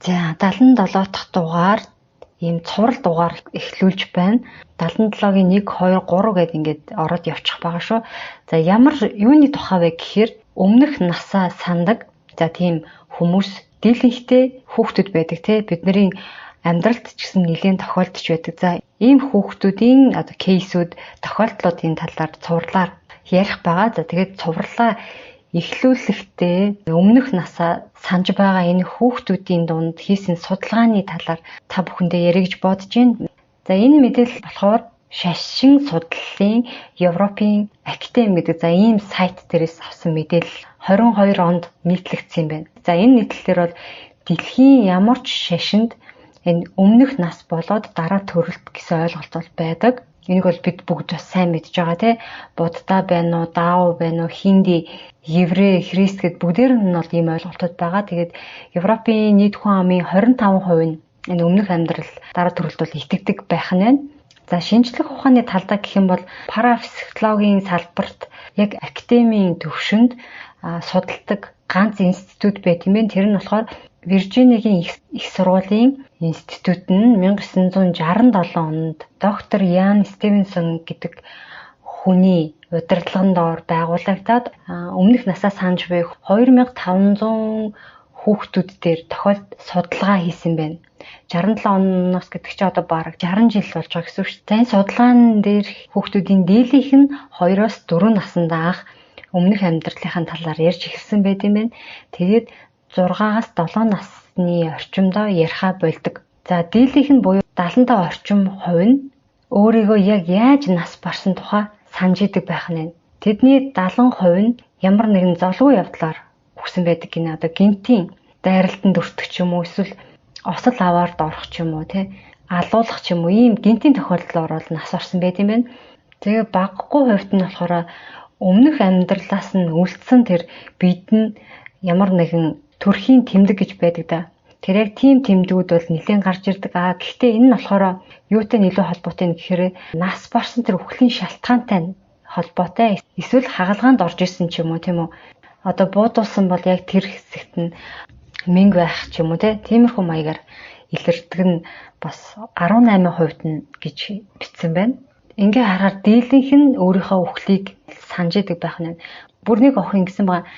За 77 дахь дугаар ийм цуврал дугаар эхлүүлж байна. 77-гийн 1 2 3 гэд ингээд ороод явчих байгаа шүү. За ямар юуны тухай вэ гэхээр өмнөх насаа сандаг. За тийм хүмүүс дийлэнхтэй хүүхдүүд байдаг те. Бидний амьдралд ч гэсэн нэлээд тохиолдож байдаг. За ийм хүүхдүүдийн кейсүүд тохиолдлуудын талаар цувралаар ярих байгаа. За тэгээд цувралаа эхлүүлэхдээ өмнөх насаа санаж байгаа энэ хүүхдүүдийн дунд хийсэн судалгааны талаар та бүхэндээ ярих гэж бодож байна. За энэ мэдээлэл болохоор шашин судлалын Европын Академи гэдэг за ийм сайт дээрээс авсан мэдээлэл 22 онд нийтлэгдсэн юм байна. За энэ нийтлэлээр бол дэлхийн ямар ч шашинд энэ өмнөх нас болоод дараа төрөлт гэсэн ойлголт бол байдаг. Энийг бол бид бүгд бас сайн мэдж байгаа тий. Будда байна уу, дао байна уу, хинди, еврей, христ гэд бүгдээр нь бол ийм ойлголтууд байгаа. Тэгээд Европын нийт хүн амын 25% нь энэ өмнөх амьдрал дараа төрөлт бол итгэдэг байх нь байна. За шинжлэх ухааны талдаа гэх юм бол парапсихологийн салбарт яг академийн төвшөнд судалдаг ганц институт байт юм байна. Тэр нь болохоор Виржиниагийн их сургуулийн институт нь 1967 онд доктор Ян Стивенсон гэдэг хүний удирдлагын доор байгуулагдаад өмнөх насаа санаж буй 2500 хүүхдүүд дээр тохиолд судалгаа хийсэн байна. 67 оноос гэдэг чинь одоо бараг 60 жил болж байгаа гэсэн үг шүү дээ. Энэ судалгаан дээр хүүхдүүдийн дийлэнх нь 2-4 наснд анх өмнөх амьдралынхаа талаар ярьж эхэлсэн байт юм байна. Тэгээд 6-аас 7 насны орчимдоо яриа болдог. За дийлэнх нь буюу 75 орчим хувь нь өөрийгөө яг яаж нас барсан тухай санаж идэг байх нь. Тэдний 70% нь ямар нэгэн золгүй явдлаар өгсөн байдаг гинэ. Одоо гинтийн дайралтанд өртөх ч юм уу, эсвэл осол аваард орох ч юм уу, алуулах ч юм уу, ийм гинтийн тохиолдлоор бол нас орсон байт юм байна. Тэгээ баггүй хувьд нь болохоор өмнөх амьдралаас нь үлдсэн тэр бид нь ямар нэгэн төрхийн тэмдэг гэж байдаг да. Тэр яг тийм тэмдгүүд бол нэлээд гарч ирдэг. Гэхдээ энэ нь болохоор юутай илүү холбоотой нь гэхээр нас барсан тэр үхлийн шалтгаантай холбоотой. Эсвэл хагалгаанд орж исэн ч юм уу, тийм үү? Одоо буудуулсан бол яг тэр хэсэгт нь мэнг байх ч юм уу, тиймэрхүү маягаар илэрдэг нь бас 18% нь гэж бичсэн байна. Ингээ харахаар дийлэнх нь өөрийнхөө үхлийг санаж идэг байх нь. Бүр нэг охин гэсэн байгаа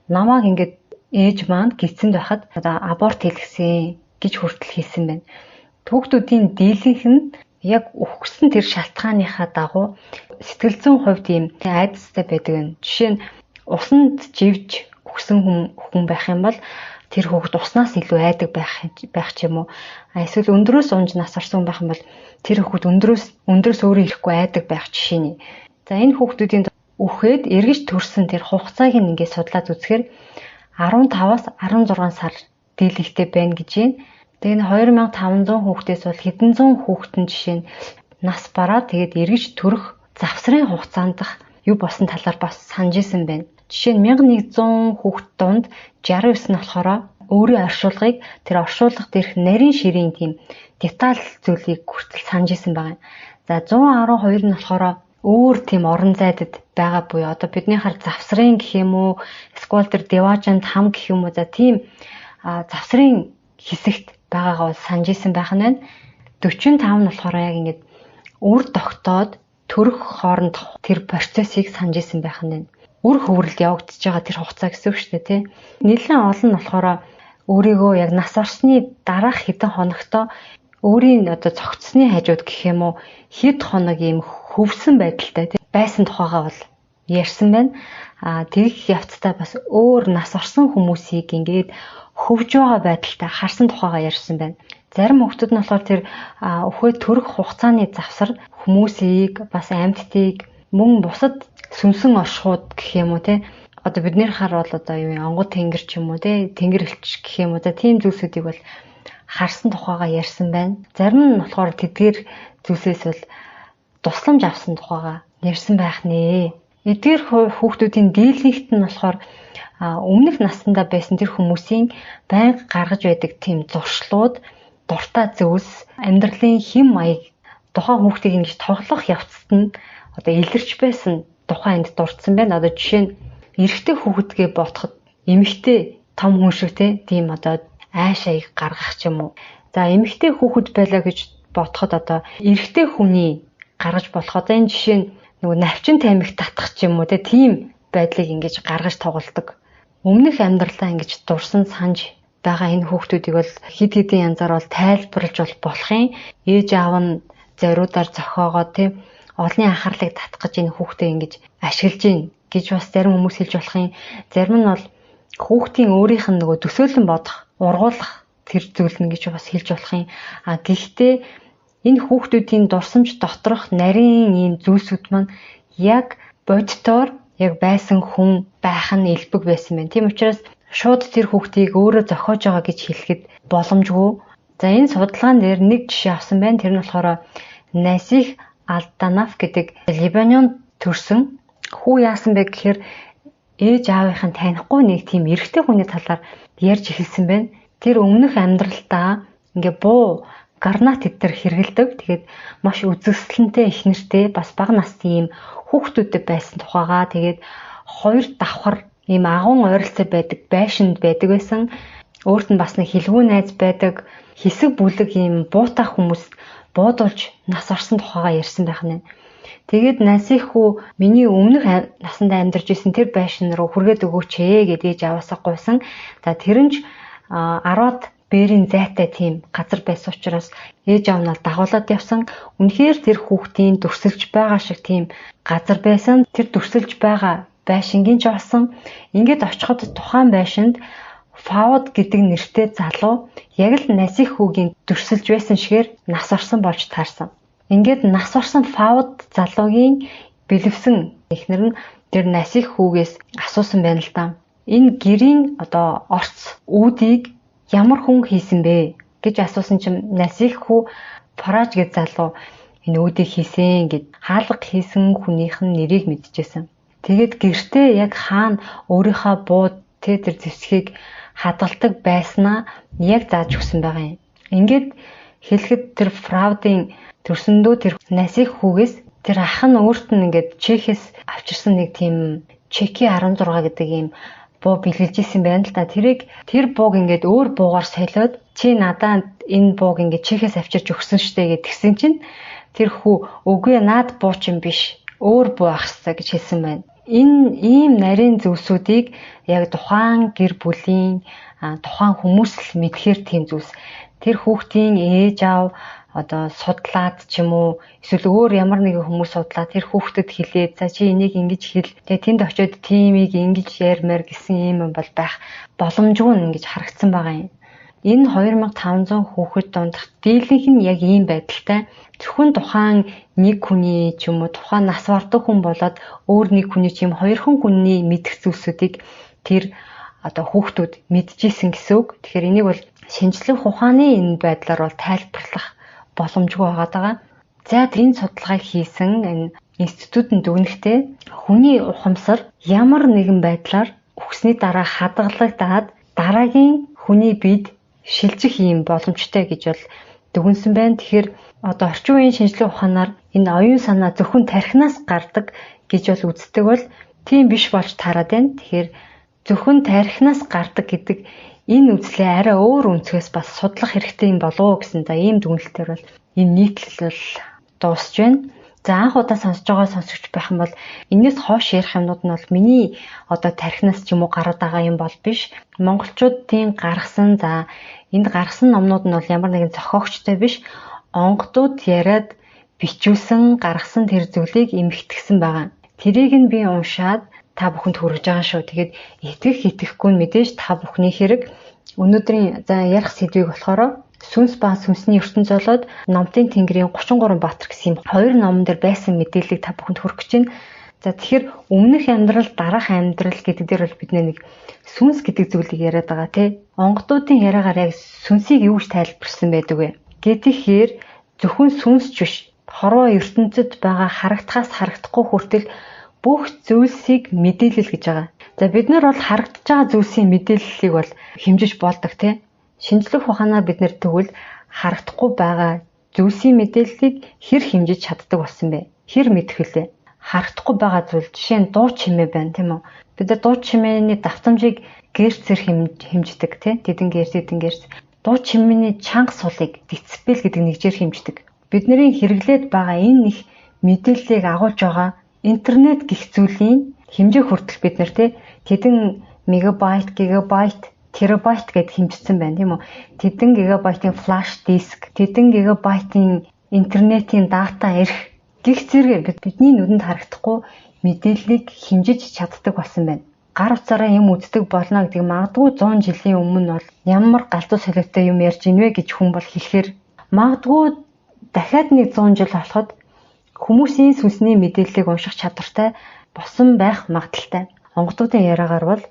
намайг ингээд ээж маань гисэнд байхад одоо аборт хийлгэсэн гэж хүртэл хэлсэн байна. Хүүхдүүдийн дийлэнх нь яг үхсэн тэр шалтгааныхаа дагуу сэтгэл зүйн хувьд ийм айдастай байдаг юм. Жишээ нь усанд живж үхсэн хүн байх юм бол тэр хүүхэд уснаас илүү айдаг байх ч юм уу. Эсвэл өндрөөс унж нас орсон хүн байх юм бол тэр хүүхэд өндрөөс өөрөө ирэхгүй айдаг байх жишээ нь. За энэ хүүхдүүдийн үхээд эргэж төрсэн тэр хугацааг нь ингээд судлаад үзэхээр 15-аас 16 сар дийлэнхтэй байна гэж байна. Тэгээ 2500 хүүхдээс бол хэдэн зуун хүүхдэн жишээ нь нас бараад тэгээд эргэж төрөх завсрын хугацаанд юу болсон талаар бас санаж исэн байна. Жишээ нь 1100 хүүхд донд 69 нь болохоор өөрийн оршуулгыг тэр оршуулга дээрх нарийн ширийн тийм деталь зүйлийг хүртэл санаж исэн байгаа. За 112 нь болохоор өөр тийм орон зайдад байгаа буюу одоо бидний хар завсрын гэх юм уу, эсвэл тэр деважанд хам гэх юм уу, за тийм завсрын хэсэгт байгаагаа санаж исэн байх нь. 45 нь болохоор яг ингэж үр тогтоод төрөх хооронд тэр процессыг санаж исэн байх нь. Үр хөврөлд явагдаж байгаа тэр хугацаа гэсэн үг шүү дээ, тий. Нэлээд олон нь болохоор өөрийгөө яг нас орсны дараах хэдэн хоногтоо өөрийн одоо цогцсны хажууд гэх юм уу хэд хоног ийм хөвсөн байдалтай байсан тухайгаа бол ярьсан байна. Тэгэх явцдаа бас өөр нас орсон хүмүүсийг ингээд хөвж байгаа байдалтай харсан тухайгаа ярьсан байна. Зарим хүмүүс нь болохоор тэр өхөө төрөх хугацааны завсар хүмүүсийг бас амьтдыг мөн бусад сүнсэн оршууд гэх юм уу одоо бидний хар бол одоо юу онгод тэнгэр ч юм уу тэнгэр элч гэх юм уу тийм зүйлсүүдийг бол харсан тухайгаа ярьсан байна. Зарим нь болохоор тэдгээр зүйлсээс бол тусламж авсан тухайгаа ярьсан байх нэ. Эдгээр хүүхдүүдийн дийлэнхт нь болохоор өмнөх наснда байсан тэр хүмүүсийн байнга гаргаж байдаг тийм зуршлууд, дуртай зүйлс, амьдралын хэм маяг тухайн хүүхдийг ингэж тоглох явцад нь одоо илэрч байсан тухайн энд дурдсан байна. Одоо жишээ нь эрэгтэй хүүхэдгээ бодоход эмэгтэй том хүн шиг тийм одоо аашаа гаргах ч юм уу. За эмэгтэй хүүхэд байлаа гэж бодоход одоо эрэгтэй хүний гаргаж болох. Одоо энэ жишээ нь нөгөө навчин тамхи татах ч юм уу тийм байдлыг ингэж гаргаж тоглодог. Өмнөх амьдралаа ингэж дурсан санаж байгаа энэ хүүхдүүдийг бол хид хидийн янзаар бол тайлбарлаж болохын ээж аав нь зориудаар зохиогоод тийм олонний анхаарлыг татах гэж энэ хүүхдээ ингэж ашиглаж гин гэж бас зарим хүмүүс хэлж болохын. Зарим нь бол хүүхдийн өөрийнх нь нөгөө төсөөлөн бодох, ургуулах тэр зүйл нь гэж бас хэлж болохын. Гэхдээ энэ хүүхдүүдийн дурсамж доторх нарийн ийм зүйлсүүд маань яг бодитоор яг байсан хүн байх нь элбэг байсан байна. Тийм учраас шууд тэр хүүхдийг өөрөө зохиож байгаа гэж хэлэхэд боломжгүй. За энэ судалгаан дээр нэг жишээ авсан байна. Тэр нь болохоор Насих Алданаф гэдэг Либанон төрсөн хүү яасан бэ гэхээр ээж аавынх нь танихгүй нэг тийм эрэгтэй хүний талаар ярьж эхэлсэн байна. Тэр өмнөх амьдралдаа ингээ буу гарнат эдэр хэргэлдэг. Тэгээд маш үзэсгэлэнтэй их нэртэй бас бага насны ийм хүүхдүүдтэй байсан тухайгаа. Тэгээд хоёр давхар ийм агуун ойролцоо байдаг байшинд байдаг байсан. Өөрт нь бас нэг хилгүү найз байдаг. Хэсэг бүлэг ийм буутаа хүмүүс буудуулж нас орсон тухайгаа ярьсан байх нь. Тэгээд Насих хүү миний өмнөх насанд амьдарч исэн тэр байшин руу хүргээд өгөөч гэдээж аваасаа гуйсан. За тэр нь 10-аад бэрийн зайтай тийм газар байсан учраас ээж аав нь дагуулад явсан. Үнэхээр тэр хүүхдийн дүрсэлж байгаа шиг тийм газар байсан. Тэр дүрсэлж байгаа байшингийн ч болсон. Ингээд очиход тухайн байшинд Фауд гэдэг нэртэй залуу яг л Насих хүүгийн дүрсэлж байсан шигээр нас орсон болж таарсан. Ингээд нас орсон Фауд залуугийн бэлэвсэн эхнэр нь тэр Насих хүүгээс асуусан байна л да. Энэ гэрийн одоо орц үүдийг ямар хүн хийсэн бэ гэж асуусан чинь Насих хүү Фараж гэж залуу энэ үүдийг хийсэн гэд хаалга хийсэн хүнийх нь нэрийг мэдчихсэн. Тэгээд гэртээ яг хаана өөрийнхөө бууд тэр зэвсгийг хадгалдаг байснаа яг зааж өгсөн байгаа юм. Ингээд хэлэхэд тэр Фраудын төрсөндөө тэр Насих хүүгээс тэр ах нь өөрт нь ингээд Чехээс авчирсан нэг тийм Чеки 16 гэдэг ийм буу бэлгэлж исэн байна л да. Тэр бууг ингээд өөр буугаар солиод чи надад энэ бууг ингээд Чехээс авчирч өгсөн штэ гэдгсэн чинь тэр хүү үгүй наад буу ч юм биш өөр буу ах хэвээр гэж хэлсэн байна. Энэ ийм нарийн зүйлсүүдийг яг тухайн гэр бүлийн тухайн хүмүүс л мэдхээр тийм зүйлс. Тэр хүүхдийн ээж аав одоо судлаад ч юм уу эсвэл өөр ямар нэгэн хүмүүс судлаад тэр хүүхдэд хэлээд за чи энийг ингэж хэл. Тэгээ тэнд очиод тиймийг ингэж ярмаар гэсэн юм бол байх боломжгүй ингэж харагдсан байгаа юм. Энэ 2500 хүүхэд донд дийлэнх нь яг ийм байдалтай. Зөвхөн тухайн нэг хүний ч юм уу тухайн нас бардаг хүн болоод өөр нэг хүний ч юм хоёрхан хүний мэдэх зүйлсүүдийг тэр одоо хүүхдүүд мэдчихсэн гэсэн үг. Тэгэхээр энийг бол шинжлэх ухааны энэ байдлаар бол тайлбарлах боломжгүй байгаа. За энэ судалгааг хийсэн энэ институтэнд дүгнэхдээ хүний ухамсар ямар нэгэн байдлаар үхсний дараа хадгалагдаад дараагийн хүний бид шилжих юм боломжтой гэж бол дүгнсэн байна. Тэгэхээр одоо орчин үеийн шинжлэх ухаанаар энэ оюун санаа зөвхөн тархинаас гардаг гэж бол үздэг бол тийм биш болж таарад байна. Тэгэхээр зөвхөн тархинаас гардаг гэдэг энэ үзлээ арай өөр өнцгөөс бас судлах хэрэгтэй юм болов уу гэсэн за ийм дүгнэлтээр бол энэ нийтлэл бол дуусж байна. За анх удаа сонсож байгаа сонсогч байх юм бол энэс хойш ярих юмнууд нь бол миний одоо тархинаас ч юм уу гараад байгаа юм бол биш. Монголчуудын гаргасан за энд гаргасан номнууд нь бол ямар нэгэн зохиогчтой биш. Онгодууд яриад бичүүлсэн гаргасан тэр зүйлийг эмхэтгсэн байгаа. Тэрийг нь би уншаад та бүхэнд хүргэж байгаа шүү. Тэгээд итгэхгүй нь мэдээж та бүхний хэрэг. Өнөөдрийн за ярих сэдвийг болохоор Сүнс ба сүнсний ертөнц золоод Номтын тэнгэрийн 33 баатар гэсэн хоёр номон дээр байсан мэдээллийг та бүхэнд хүргэж байна. За тэгэхээр өмнөх амьдрал, дараах амьдрал гэдэг дээр бол бид нэг сүнс гэдэг зүйлийг яриад байгаа тий. Онгодуудын яриагаар яг сүнсийг юу гэж тайлбарсан байдаг вэ? Гэтэхээр зөвхөн сүнс ч биш. Хорвоо ертөнцид байгаа харагдахаас харагдахгүй хүртэл бүх зүйлсийг мэдээлэл гэж байгаа. За бид нар бол харагдаж байгаа зүйлсийн мэдээллийг бол хэмжиж болдог тий. Шинжлэх ухаанаар бид нэр тэгвэл харагдахгүй байгаа зүйлсийн мэдээллийг хэр хэмжиж чаддаг болсон бэ? Хэр мэдэх вүлээ? харагдахгүй байгаа зүйл жишээ нь дуу чимээ байна тийм үү? Бид нар дуу чимээний давтамжийг герцээр хэмждэг тийм тэдэн герц дуу чимээний чанга сулыг децибел гэдэг нэгжээр хэмждэг. Бидний хэрэглээд байгаа энэ их мэдээллийг агуулж байгаа интернет гэх зүйлийн хэмжээ хүртэл бид нар тэдэн мегабайт, гигабайт, терабайт гэд хэмжсэн байна тийм үү? Тэдэн гигабайтын флаш диск, тэдэн гигабайтын интернетийн дата эрх гих зэрэг бидний нүдэнд харагдахгүй мэдээллийг хэмжиж чаддаг болсон байна. Гар утсаараа юм үздэг болно гэдэг магадгүй 100 жилийн өмнө бол ямар галзуу солиотой юм ярьж ийнвэ гэж хүн бол хэлэхээр магадгүй дахиад нэг 100 жил болоход хүмүүсийн сүнсний мэдээллийг унших чадвартай босон байх магадaltaй. Онгодуудын яриагаар бол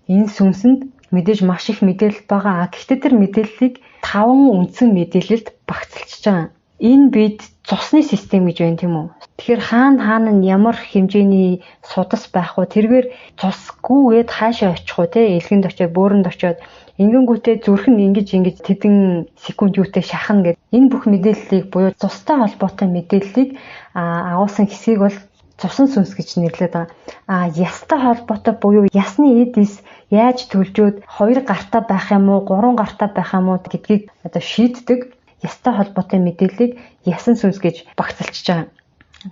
энэ сүнсэнд мэдээж маш их мэдээлэл байгаа. Гэхдээ тэр мэдээллийг 5 үндсэн мэдээлэлд багцлчихж байгаа. Энэ бид цусны систем гэж байна тийм үү? Тэгэхээр хаана нь ямар хэмжээний судас байх вэ? Тэргээр цусгүйгээд хаашаа очих вэ? Элгэнд очиод, бөөрөнд очиод ингэнгүүтээ зүрх нь ингэж тэдэн секунд юутай шахна гэдэг. Энэ бүх мэдээллийг буюу цустай холбоотой мэдээллийг агуулсан хэсгийг бол цусан сүнс гэж нэрлэдэг байгаа. Ястай холбоотой буюу ясны эдис яаж төлжөөд 2 гартаа байх юм уу, 3 гартаа байх юм уу гэдгийг одоо шийддэг. Ястай холбоотой мэдээллийг ясан сүнс гэж багцалчихж байгаа.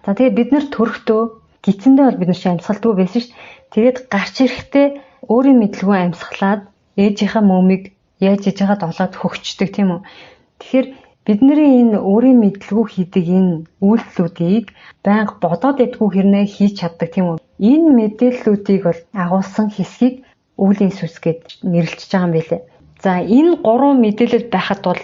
За тэгээд бид нар төрөхдөө гидсэндээ бол бид нар чи амьсгалдгүй байсан шүү дээ. Тэгээд гарч ирэхдээ өөрийн мэдлгүй амьсгалаад ээжийнхээ мөмийг яаж иж байгаад олоод хөгчдөг тийм үү. Тэгэхээр бидний энэ өөрийн мэдлгүй хийдэг энэ үйлдэлүүдийг байнга бодоод байдгүй хэрнээ хийж чаддаг тийм үү. Энэ мэдээллүүдийг бол агуулсан хэсгийг үүлийн сүнс гэж нэрлэж байгаа юм билээ. За энэ 3 мэдээлэл байхад бол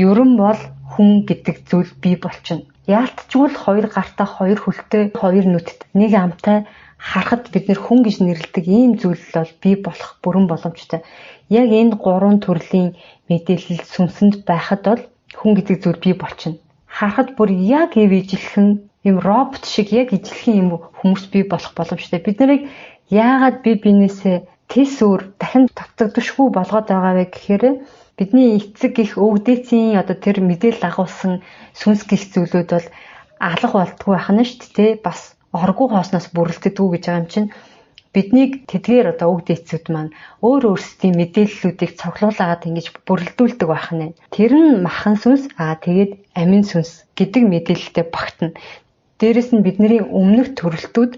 ерөн бол хүн гэдэг зүйл бий болчихно. Яалтчгүй 2 гартаа, 2 хөлтэй, 2 нүдтэй, нэг амтай харахад бид нэр хүн гэж нэрлэдэг ийм зүйл бол бий болох бүрэн боломжтой. Яг энэ 3 төрлийн мэдээлэл сүнсэнд байхад бол хүн гэдэг зүйл бий болчихно. Харахад бүр яг ижилхэн юм робот шиг яг ижилхэн юм хүмүүс бий болох боломжтой. Бид нарыг яагаад бие биенээсээ тэс өөр дахин давтагдшгүй болгоод байгаа вэ гэхээр бидний эцэг их өвгдээцийн одоо тэр мэдээлэл агуулсан сүнс гих зүйлүүд бол алга болтгүй байх нь шүү дээ. Бас оргуу хоосноос бүрэлддэггүй гэж байгаа юм чинь биднийг тэдгээр одоо өвгдээцүүд маань өөр өөрсдийн мэдээллүүдийг цуглуулад ингэж бүрэлдүүлдэг байх нь. Тэр нь махан сүнс тэгээд амин сүнс гэдэг мэдээлэлтэй багтана. Дээрэс нь бидний өмнөх төрөлтүүд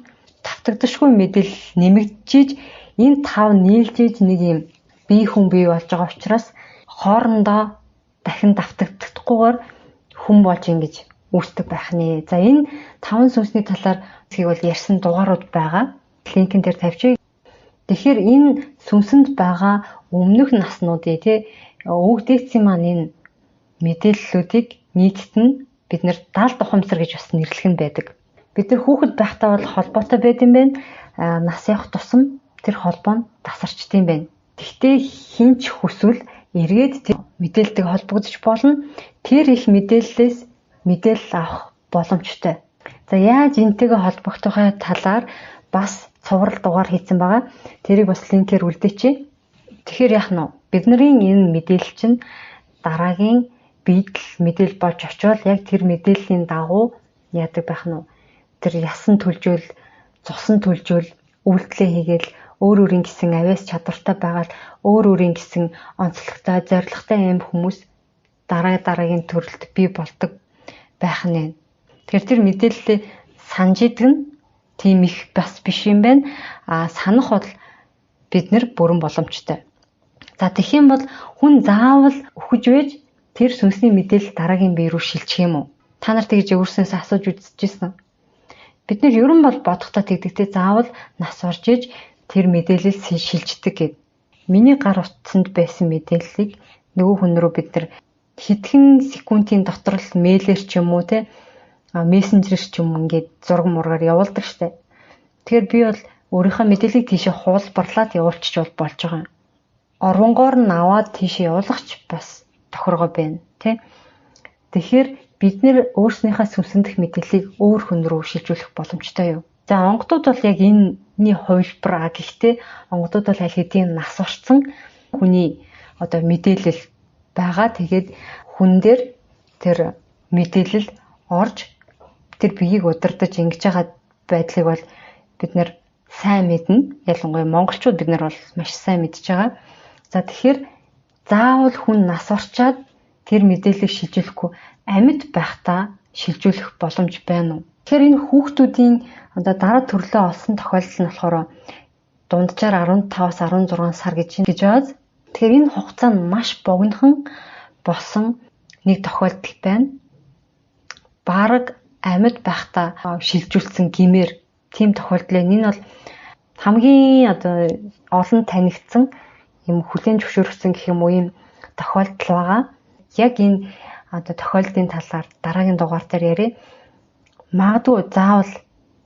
давтагдшгүй мэдээлэл нэмэгдэж энэ 5 нийлжиж нэг юм бие хүн бий болж байгаа учраас хоорондоо дахин давтагддаггүйгээр хүн болж ингэж үүсдэг байх нэ. За энэ 5 сүнсний талаар згийг бол ярьсан дугаарууд байгаа. Линкэн дээр тавьчих. Тэгэхээр энэ сүнсэнд байгаа өмнөх наснуудын өвгдээцийн маань энэ мэдээллүүдийг нийтд нь бид нэр даал тухамсар гэж бас нэрлэх нь байдаг. Бид нар хүүхэд байхдаа бол холбоотой байд юм байна. Нас явах тусам тэр холбоо нь тасарчд юм байна. Гэхдээ хинч хүсвэл эргээд тэр мэдээлэлтэйг холбогдож болно. Тэр их мэдээллээс мэдээлэл авах боломжтой. За яаж энтэйгээ холбогдохын талаар бас цуврал дугаар хийсэн байгаа. Тэрийг бас линкээр үлдээчээ. Тэгэхээр яах нь вэ? Бидний энэ мэдээлэл чинь дараагийн биедл мэдээлэл болж очивол яг тэр мэдээллийн дагуу яадаг байх нь вэ? Тэр ясан төлжөөл, цусан төлжөөл, үйлдэлээ хийгээл өөр өөрийн гэсэн авиас чадвартай байгаад өөр өөрийн гэсэн онцлогтой, зоригтой юм хүмүүс дараагийн төрөлд бий болдог байх нь. Тэгэхээр тэр мэдээлэлээ санаж идэг нь тийм их бас биш юм байна. Санах бол бид нар бүрэн боломжтой. За тэгэх юм бол хүн заавал өгч вэж тэр сүнсний мэдээлэл дараагийн бие рүү шилжих юм уу? Та нар тэгж өөрсөөсөө асууж үзчихсэн. Бид нар ерөн бол бодохдоо тэгдэгтэй заавал нас орж иж тэр мэдээлэл шилждэг гэд. Миний гар утсанд байсан мэдээллийг нөгөө хүн рүү бид нар хэдхэн секундын дотор л мэйлэр ч юм уу мессенжерээр ч юм ингээд зураг мургаар явуулдаг штэ. Тэгэхээр би бол өөрийнхөө мэдээллийг тийшээ хуулбарлаад явуулчих болж байгаа юм. Орвонгоор нь аваад тийшээ явуулахч бас тохиргоо байна тий. Тэгэхээр бид нэр өөрснийхөө сүнсэндх мэдээллийг өөр хүн рүү шилжүүлэх боломжтой юу? За онгодууд бол яг энэний хувилбар гэхдээ онгодууд бол аль хэдийн нас орсон хүний одоо мэдээлэл байгаа. Тэгээд хүн дээр тэр мэдээлэл орж тэр биеийг удирдах ингэж байгаа байдлыг бол бид нэр сайн мэднэ. Ялангуяа монголчууд бид нар бол маш сайн мэдж байгаа. За тэгэхээр заавал хүн нас орчаад тэр мэдээллийг шилжүүлэхгүй амьд байхдаа шилжүүлэх боломж байна уу? Тэгэхээр энэ хүүхдүүдийн одоо дараа төрлөө олсон тохиолдол нь болохоор дунджаар 15-аас 16 сар гэж байна. Тэгэхээр энэ хугацаа нь маш богинохон болсон нэг тохиолдол байна. Бараг амьд байхдаа шилжүүлсэн гэмээр тийм тохиолдол. Энэ бол хамгийн одоо олон танигдсан юм хүлээн зөвшөөрсөн гэх юм уу юм тохиолдол байгаа. Яг энэ одоо тохиолдлын талаар дараагийн дугаар дээр ярив. Магадгүй заавал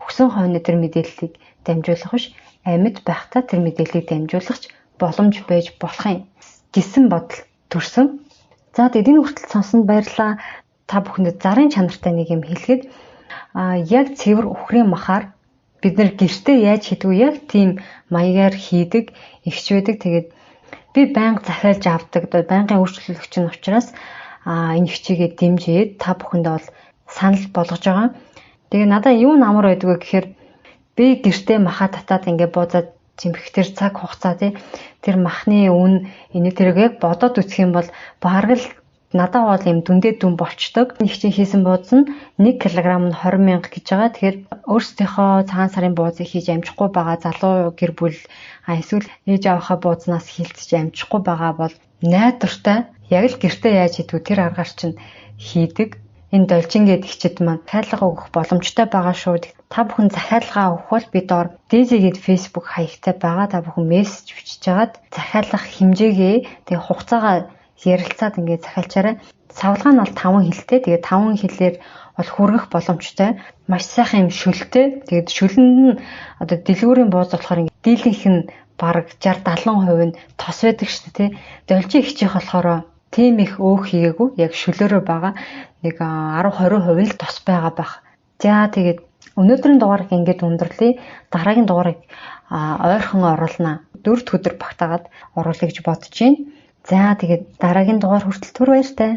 өгсөн хойно тэр мэдээллийг дамжуулах биш, амьд байхдаа тэр мэдээллийг дамжуулах боломж байж болох юм гэсэн бодол төрсөн. За тэгээд энэ хүртэл сонсонд баярлалаа. Та бүхэнд зарын чанартай нэг юм хэлэхэд яг цэвэр үхрийн махаар бид нар гэртээ яаж хийдгүү яг тийм маягаар хийдэг, ихчвэдэг. Тэгээд би байнга захиалж авдаг, байнгын үйлчлүүлэгч нь учраас энэ хичээгээ дэмжиж та бүхэндээ бол санал болгож байгаа. Тэгээ надад юу намар байдгүй гэхээр би гэртээ махаа татаад ингээ буудаад зэмбэх тэр цаг хугацаа тэр махны үн энэ тэрэг яг бодоод үсэх юм бол бараг л надад бол юм дүндээ дүн болчдөг. Нэг чинь хийсэн бууз нь 1 кг нь 20 мянга гэж байгаа. Тэгэхээр өөрсдийнхөө цагаан сарын буузыг хийж амжихгүй байгаа залуу гэр бүл эсвэл ээж аваахаа буузнаас хилцэж амжихгүй байгаа бол найдвартай яг л гэртээ яаж хийдгүү тэр аргаар чинь хийдэг. Энэ должингээд ихчид маань захиалга өгөх боломжтой байгаа шүү. Та бүхэн захиалгаа өгөх бол би доор дээжигээд Facebook хаягтай байгаа. Та бүхэн мессеж бичиж жагаад захиалах хэмжээгээ тэгээ хугацаагаа ярилцаад ингээд захиалчаарай. Савлгаа нь бол 5 хэлтэй. Тэгээ 5 хэлээр бол хүргэх боломжтой. Маш сайхан юм шүлтэй. Тэгээд шүлэнд нь одоо дэлгүүрийн бууз болохоор ингээд дийлэнх нь бараг 60-70% нь тос байдаг шүү дээ, тий. Должин ихчих болохоор тийм их өөх хийгээгүй. Яг шүлөөрөө байгаа. Нэг 10-20% л тос байгаа байх. За тэгээд өнөөдрийн дугаарыг ингээд өндөрлөе. Дараагийн дугаарыг ойрхон оруулнаа. 4 өдөр багтаагаад оруулах гэж бодож байна. За тэгээд дараагийн дугаар хүртэл түр баяртай.